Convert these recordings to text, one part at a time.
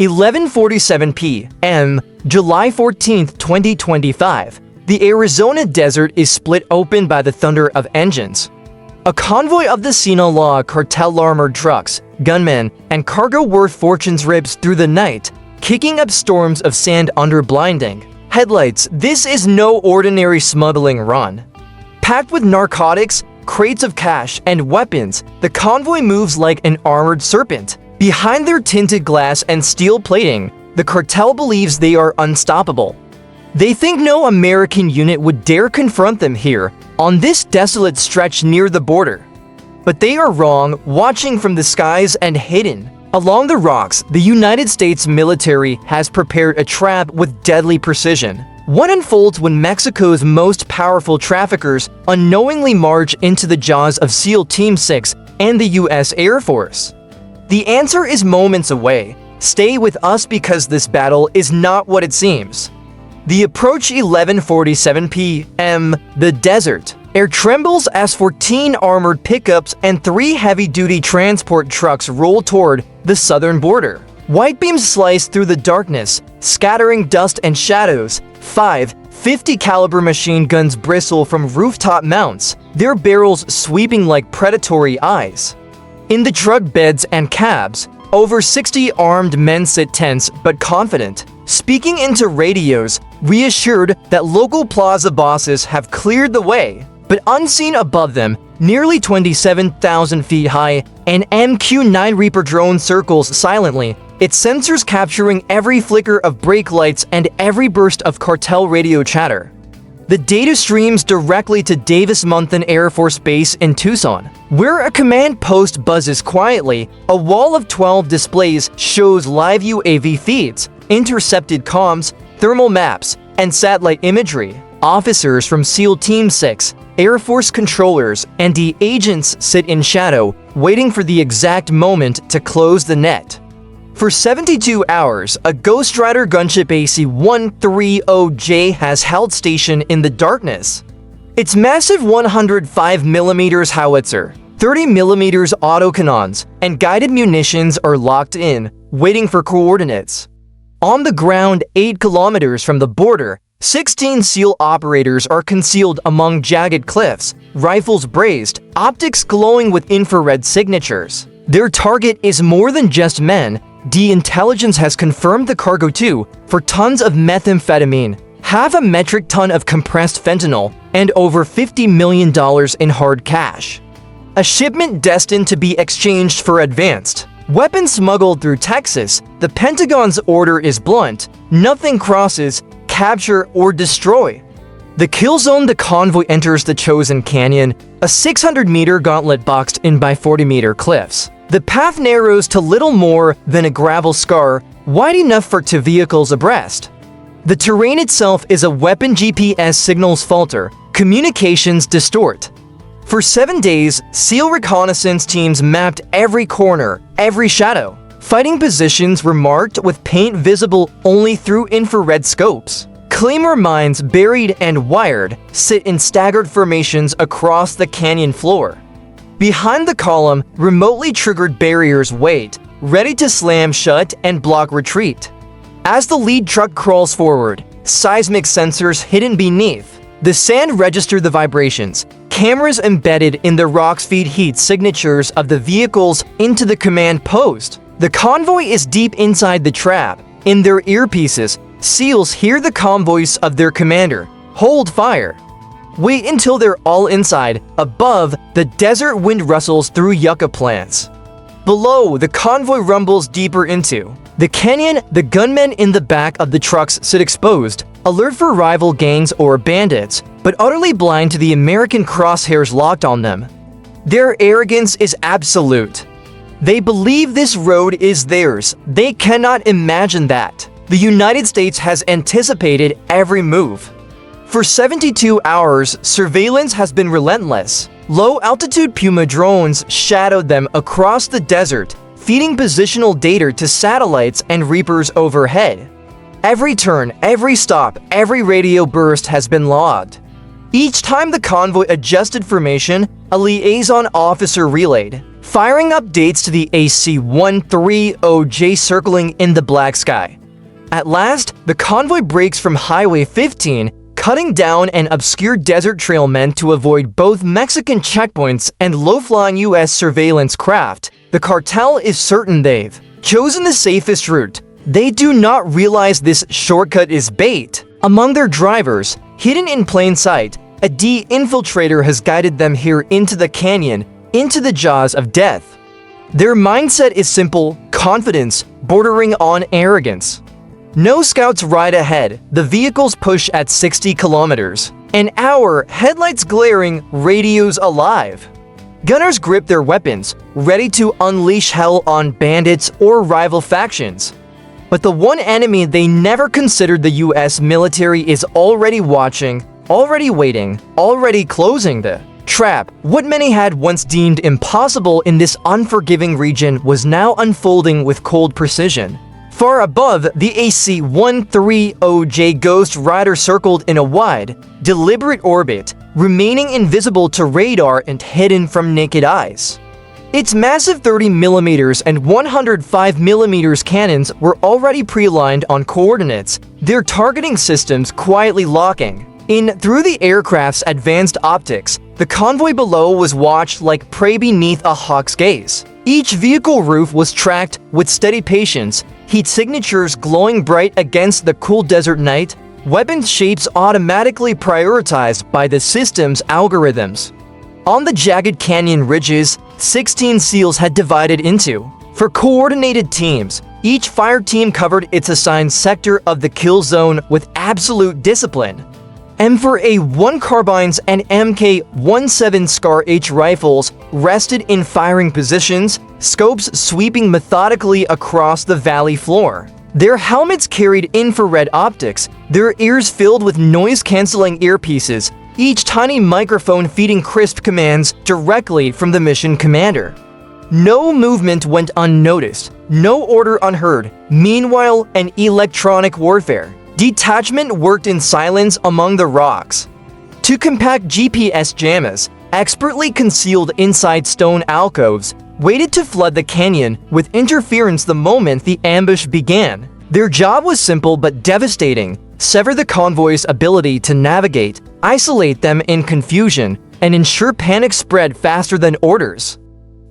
11:47 p.m., July 14, 2025. The Arizona desert is split open by the thunder of engines. A convoy of the Sinaloa Cartel armored trucks, gunmen, and cargo worth fortunes rips through the night, kicking up storms of sand under blinding headlights. This is no ordinary smuggling run. Packed with narcotics, crates of cash, and weapons, the convoy moves like an armored serpent. Behind their tinted glass and steel plating, the cartel believes they are unstoppable. They think no American unit would dare confront them here, on this desolate stretch near the border. But they are wrong, watching from the skies and hidden. Along the rocks, the United States military has prepared a trap with deadly precision. What unfolds when Mexico's most powerful traffickers unknowingly march into the jaws of SEAL Team 6 and the U.S. Air Force? The answer is moments away. Stay with us because this battle is not what it seems. The approach 11:47 p.m. The desert. Air trembles as 14 armored pickups and 3 heavy-duty transport trucks roll toward the southern border. White beams slice through the darkness, scattering dust and shadows. 5 .50 caliber machine guns bristle from rooftop mounts, their barrels sweeping like predatory eyes. In the truck beds and cabs, over 60 armed men sit tense but confident, speaking into radios, reassured that local plaza bosses have cleared the way. But unseen above them, nearly 27,000 feet high, an MQ-9 Reaper drone circles silently, its sensors capturing every flicker of brake lights and every burst of cartel radio chatter. The data streams directly to Davis-Monthan Air Force Base in Tucson, where a command post buzzes quietly. A wall of 12 displays shows live UAV feeds, intercepted comms, thermal maps, and satellite imagery. Officers from SEAL Team 6, Air Force controllers, and the agents sit in shadow, waiting for the exact moment to close the net. For 72 hours, a Ghost Rider gunship AC-130J has held station in the darkness. Its massive 105mm howitzer, 30mm autocannons, and guided munitions are locked in, waiting for coordinates. On the ground 8 kilometers from the border, 16 SEAL operators are concealed among jagged cliffs, rifles braced, optics glowing with infrared signatures. Their target is more than just men. The intelligence has confirmed the cargo too, for tons of methamphetamine, half a metric ton of compressed fentanyl, and over $50 million in hard cash. A shipment destined to be exchanged for advanced weapons smuggled through Texas. The Pentagon's order is blunt: nothing crosses, capture, or destroy. The kill zone. The convoy enters the chosen canyon, a 600-meter gauntlet boxed in by 40-meter cliffs. The path narrows to little more than a gravel scar, wide enough for 2 vehicles abreast. The terrain itself is a weapon. GPS signals falter, communications distort. For 7 days, SEAL reconnaissance teams mapped every corner, every shadow. Fighting positions were marked with paint visible only through infrared scopes. Claymore mines, buried and wired, sit in staggered formations across the canyon floor. Behind the column, remotely triggered barriers wait, ready to slam shut and block retreat. As the lead truck crawls forward, seismic sensors hidden beneath the sand register the vibrations. Cameras embedded in the rocks feed heat signatures of the vehicles into the command post. The convoy is deep inside the trap. In their earpieces, SEALs hear the calm voice of their commander: "Hold fire." Wait until they're all inside. Above, the desert wind rustles through yucca plants. Below, the convoy rumbles deeper into the canyon. The gunmen in the back of the trucks sit exposed, alert for rival gangs or bandits, but utterly blind to the American crosshairs locked on them. Their arrogance is absolute. They believe this road is theirs. They cannot imagine that the United States has anticipated every move. For 72 hours, surveillance has been relentless. Low-altitude Puma drones shadowed them across the desert, feeding positional data to satellites and Reapers overhead. Every turn, every stop, every radio burst has been logged. Each time the convoy adjusted formation, a liaison officer relayed, firing updates to the AC-130J circling in the black sky. At last, the convoy breaks from Highway 15, cutting down an obscure desert trail meant to avoid both Mexican checkpoints and low-flying U.S. surveillance craft. The cartel is certain they've chosen the safest route. They do not realize this shortcut is bait. Among their drivers, hidden in plain sight, a de-infiltrator has guided them here into the canyon, into the jaws of death. Their mindset is simple, confidence, bordering on arrogance. No scouts ride ahead, the vehicles push at 60 kilometers an hour, headlights glaring, radios alive. Gunners grip their weapons, ready to unleash hell on bandits or rival factions. But the one enemy they never considered, the US military, is already watching, already waiting, already closing the trap. What many had once deemed impossible in this unforgiving region was now unfolding with cold precision. Far above, the AC-130J Ghost Rider circled in a wide, deliberate orbit, remaining invisible to radar and hidden from naked eyes. Its massive 30mm and 105mm cannons were already pre-aligned on coordinates, their targeting systems quietly locking in through the aircraft's advanced optics. The convoy below was watched like prey beneath a hawk's gaze. Each vehicle roof was tracked with steady patience, heat signatures glowing bright against the cool desert night, weapon shapes automatically prioritized by the system's algorithms. On the jagged canyon ridges, 16 SEALs had divided into for coordinated teams. Each fire team covered its assigned sector of the kill zone with absolute discipline. M4A1 carbines and MK17 Scar H rifles rested in firing positions, scopes sweeping methodically across the valley floor. Their helmets carried infrared optics, their ears filled with noise-canceling earpieces, each tiny microphone feeding crisp commands directly from the mission commander. No movement went unnoticed, no order unheard. Meanwhile, an electronic warfare detachment worked in silence among the rocks. Two compact GPS jammers, expertly concealed inside stone alcoves, waited to flood the canyon with interference the moment the ambush began. Their job was simple but devastating: sever the convoy's ability to navigate, isolate them in confusion, and ensure panic spread faster than orders.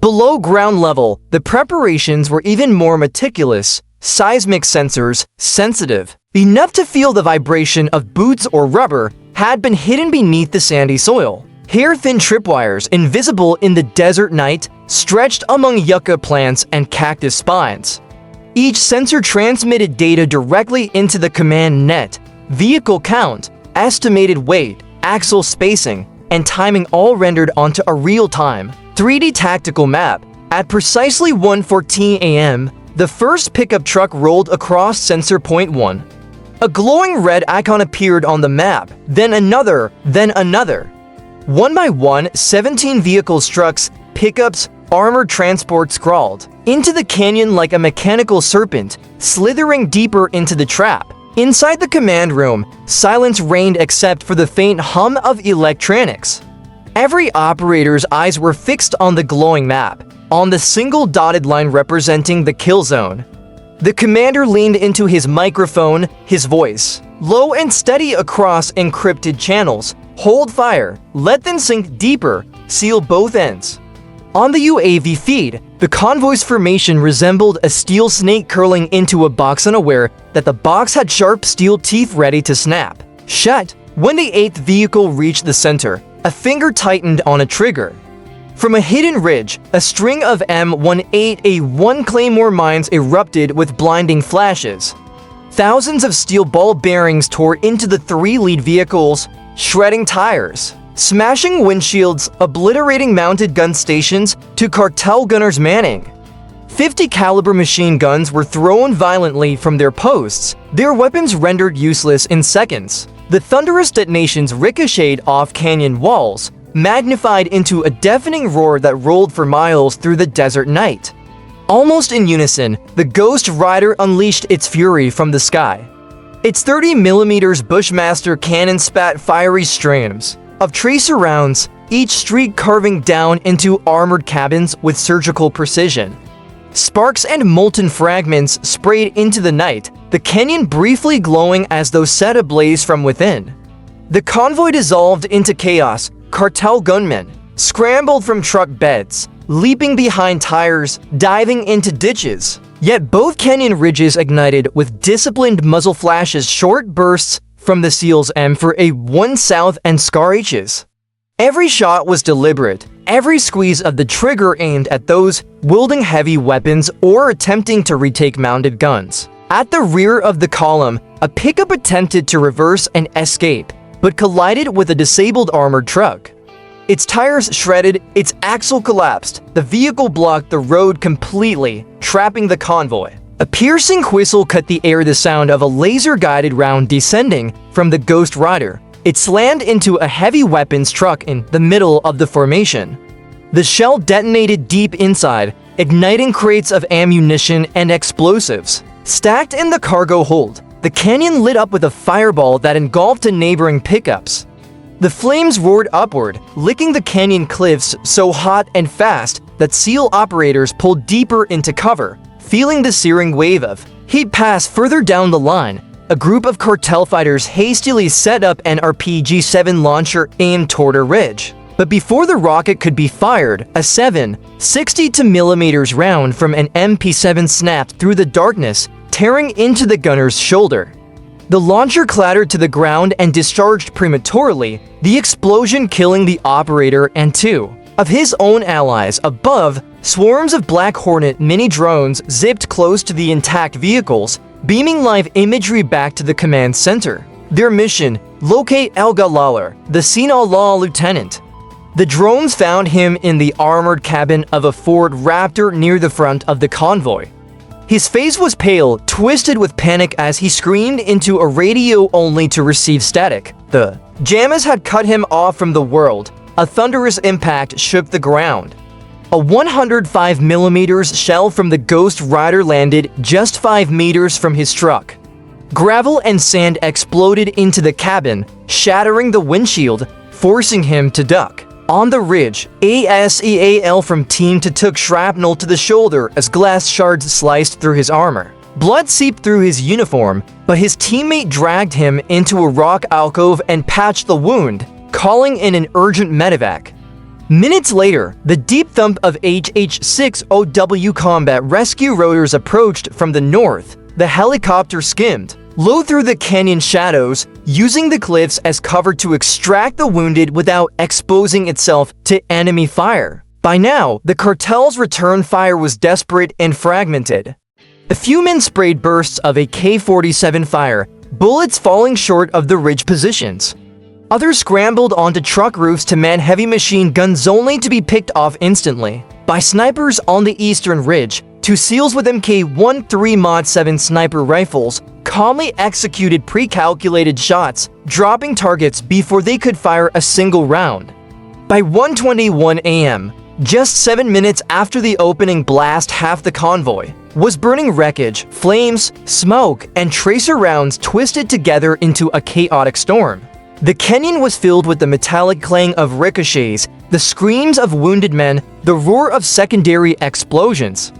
Below ground level, the preparations were even more meticulous. Seismic sensors, sensitive enough to feel the vibration of boots or rubber, had been hidden beneath the sandy soil. Hair-thin tripwires, invisible in the desert night, stretched among yucca plants and cactus spines. Each sensor transmitted data directly into the command net. Vehicle count, estimated weight, axle spacing, and timing all rendered onto a real-time 3D tactical map. At precisely 1:14 a.m., the first pickup truck rolled across sensor point 1. A glowing red icon appeared on the map, then another, then another. One by one, 17 vehicles, trucks, pickups, armored transports crawled into the canyon like a mechanical serpent, slithering deeper into the trap. Inside the command room, silence reigned except for the faint hum of electronics. Every operator's eyes were fixed on the glowing map, on the single dotted line representing the kill zone. The commander leaned into his microphone, his voice low and steady across encrypted channels. Hold fire, let them sink deeper, seal both ends. On the UAV feed, the convoy's formation resembled a steel snake curling into a box, unaware that the box had sharp steel teeth ready to snap shut. When the 8th vehicle reached the center, a finger tightened on a trigger. From a hidden ridge, a string of M18A1 Claymore mines erupted with blinding flashes. Thousands of steel ball bearings tore into the 3 lead vehicles, shredding tires, smashing windshields, obliterating mounted gun stations to cartel gunners manning. 50 caliber machine guns were thrown violently from their posts, their weapons rendered useless in seconds. The thunderous detonations ricocheted off canyon walls, magnified into a deafening roar that rolled for miles through the desert night. Almost in unison, the Ghost Rider unleashed its fury from the sky. Its 30mm Bushmaster cannon spat fiery streams of tracer rounds, each streak carving down into armored cabins with surgical precision. Sparks and molten fragments sprayed into the night, the canyon briefly glowing as though set ablaze from within. The convoy dissolved into chaos. Cartel gunmen scrambled from truck beds, leaping behind tires, diving into ditches. Yet both canyon ridges ignited with disciplined muzzle flashes, short bursts from the SEALs M for a 1 South and Scar H's. Every shot was deliberate, every squeeze of the trigger aimed at those wielding heavy weapons or attempting to retake mounted guns. At the rear of the column, a pickup attempted to reverse and escape, but collided with a disabled armored truck. Its tires shredded, its axle collapsed, the vehicle blocked the road completely, trapping the convoy. A piercing whistle cut the air, the sound of a laser-guided round descending from the Ghost Rider. It slammed into a heavy weapons truck in the middle of the formation. The shell detonated deep inside, igniting crates of ammunition and explosives. Stacked in the cargo hold, the canyon lit up with a fireball that engulfed the neighboring pickups. The flames roared upward, licking the canyon cliffs so hot and fast that SEAL operators pulled deeper into cover, feeling the searing wave of heat pass further down the line. A group of cartel fighters hastily set up an RPG-7 launcher aimed toward a ridge. But before the rocket could be fired, a 7.62mm round from an MP7 snapped through the darkness, tearing into the gunner's shoulder. The launcher clattered to the ground and discharged prematurely, the explosion killing the operator and 2 of his own allies. Above, swarms of Black Hornet mini-drones zipped close to the intact vehicles, beaming live imagery back to the command center. Their mission: locate El Galalar, the Sinaloa lieutenant. The drones found him in the armored cabin of a Ford Raptor near the front of the convoy. His face was pale, twisted with panic as he screamed into a radio only to receive static. The jammers had cut him off from the world. A thunderous impact shook the ground. A 105mm shell from the Ghost Rider landed just 5 meters from his truck. Gravel and sand exploded into the cabin, shattering the windshield, forcing him to duck. On the ridge, a SEAL from Team 2 took shrapnel to the shoulder as glass shards sliced through his armor. Blood seeped through his uniform, but his teammate dragged him into a rock alcove and patched the wound, calling in an urgent medevac. Minutes later, the deep thump of HH-6OW combat rescue rotors approached from the north. The helicopter skimmed low through the canyon shadows, using the cliffs as cover to extract the wounded without exposing itself to enemy fire. By now, the cartel's return fire was desperate and fragmented. A few men sprayed bursts of a K-47 fire, bullets falling short of the ridge positions. Others scrambled onto truck roofs to man heavy machine guns only to be picked off instantly by snipers on the eastern ridge. 2 SEALs with MK-13 Mod 7 sniper rifles calmly executed pre-calculated shots, dropping targets before they could fire a single round. By 1:21 a.m., just 7 minutes after the opening blast, half the convoy was burning wreckage, flames, smoke, and tracer rounds twisted together into a chaotic storm. The canyon was filled with the metallic clang of ricochets, the screams of wounded men, the roar of secondary explosions.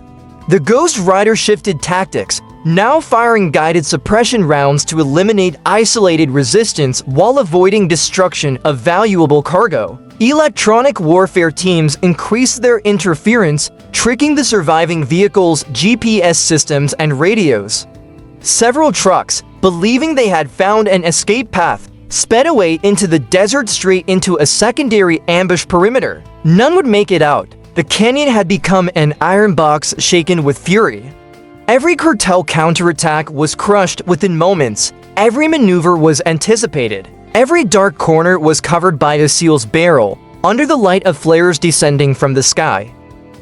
The Ghost Rider shifted tactics, now firing guided suppression rounds to eliminate isolated resistance while avoiding destruction of valuable cargo. Electronic warfare teams increased their interference, tricking the surviving vehicles' GPS systems and radios. Several trucks, believing they had found an escape path, sped away into the desert straight into a secondary ambush perimeter. None would make it out. The canyon had become an iron box shaken with fury. Every cartel counterattack was crushed within moments. Every maneuver was anticipated. Every dark corner was covered by a SEAL's barrel, under the light of flares descending from the sky.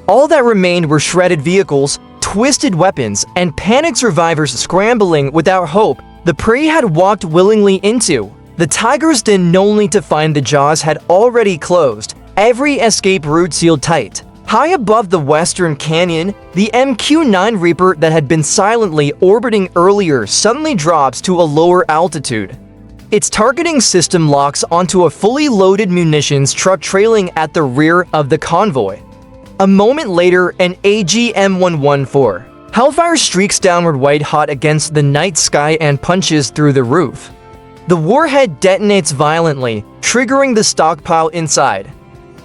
All that remained were shredded vehicles, twisted weapons, and panicked survivors scrambling without hope the prey had walked willingly into. The tiger's den, only to find the jaws had already closed, every escape route sealed tight. High above the western canyon, the MQ-9 Reaper that had been silently orbiting earlier suddenly drops to a lower altitude. Its targeting system locks onto a fully loaded munitions truck trailing at the rear of the convoy. A moment later, an AGM-114 Hellfire streaks downward white-hot against the night sky and punches through the roof. The warhead detonates violently, triggering the stockpile inside.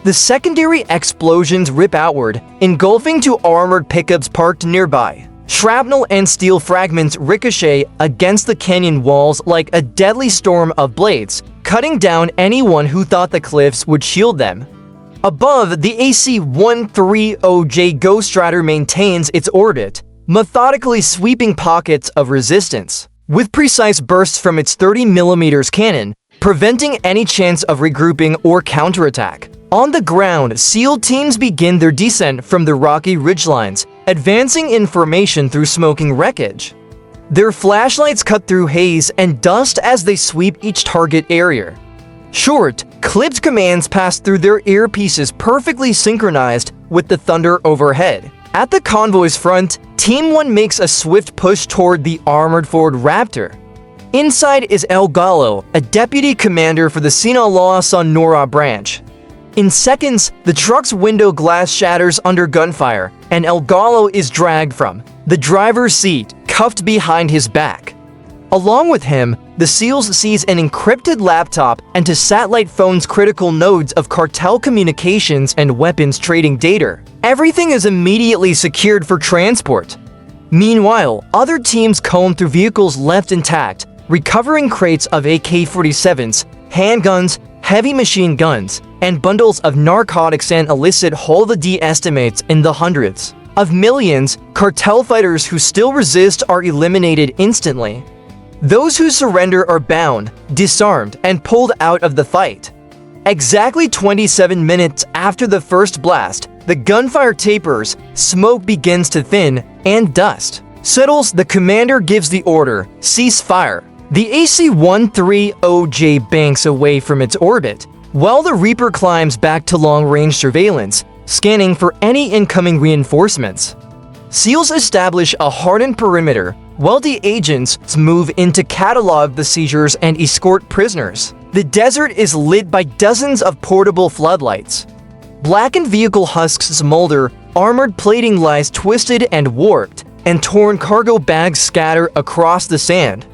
The secondary explosions rip outward, engulfing two armored pickups parked nearby. Shrapnel and steel fragments ricochet against the canyon walls like a deadly storm of blades, cutting down anyone who thought the cliffs would shield them. Above, the AC-130J Ghost Rider maintains its orbit, methodically sweeping pockets of resistance, with precise bursts from its 30mm cannon, preventing any chance of regrouping or counterattack. On the ground, SEAL teams begin their descent from the rocky ridgelines, advancing in formation through smoking wreckage. Their flashlights cut through haze and dust as they sweep each target area. Short, clipped commands pass through their earpieces, perfectly synchronized with the thunder overhead. At the convoy's front, Team 1 makes a swift push toward the armored Ford Raptor. Inside is El Gallo, a deputy commander for the Sinaloa Sonora branch. In seconds, the truck's window glass shatters under gunfire, and El Gallo is dragged from the driver's seat, cuffed behind his back. Along with him, the SEALs seize an encrypted laptop and two satellite phones, critical nodes of cartel communications and weapons trading data. Everything is immediately secured for transport. Meanwhile, other teams comb through vehicles left intact, recovering crates of AK-47s, handguns, heavy machine guns, and bundles of narcotics and illicit haul. The D estimates in the hundreds of millions. Cartel fighters who still resist are eliminated instantly. Those who surrender are bound, disarmed, and pulled out of the fight. Exactly 27 minutes after the first blast, the gunfire tapers, smoke begins to thin, and dust settles. The commander gives the order, cease fire. The AC-130J banks away from its orbit, while the Reaper climbs back to long-range surveillance, scanning for any incoming reinforcements. SEALs establish a hardened perimeter, while the agents move in to catalog the seizures and escort prisoners. The desert is lit by dozens of portable floodlights. Blackened vehicle husks smolder, armored plating lies twisted and warped, and torn cargo bags scatter across the sand.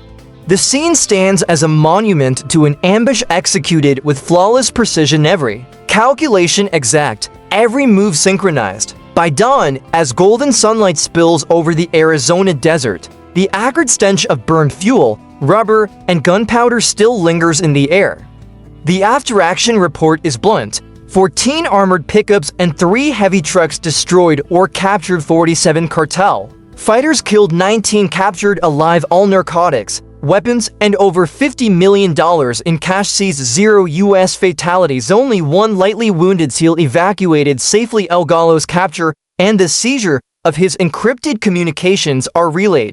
The scene stands as a monument to an ambush executed with flawless precision, every calculation exact, every move synchronized. By dawn, as golden sunlight spills over the Arizona desert, the acrid stench of burned fuel, rubber, and gunpowder still lingers in the air. The after-action report is blunt: 14 armored pickups and 3 heavy trucks destroyed or captured, 47 cartel fighters killed, 19 captured alive, all narcotics, weapons, and over $50 million in cash seized, 0 U.S. fatalities, only 1 lightly wounded SEAL evacuated safely. El Gallo's capture and the seizure of his encrypted communications are relayed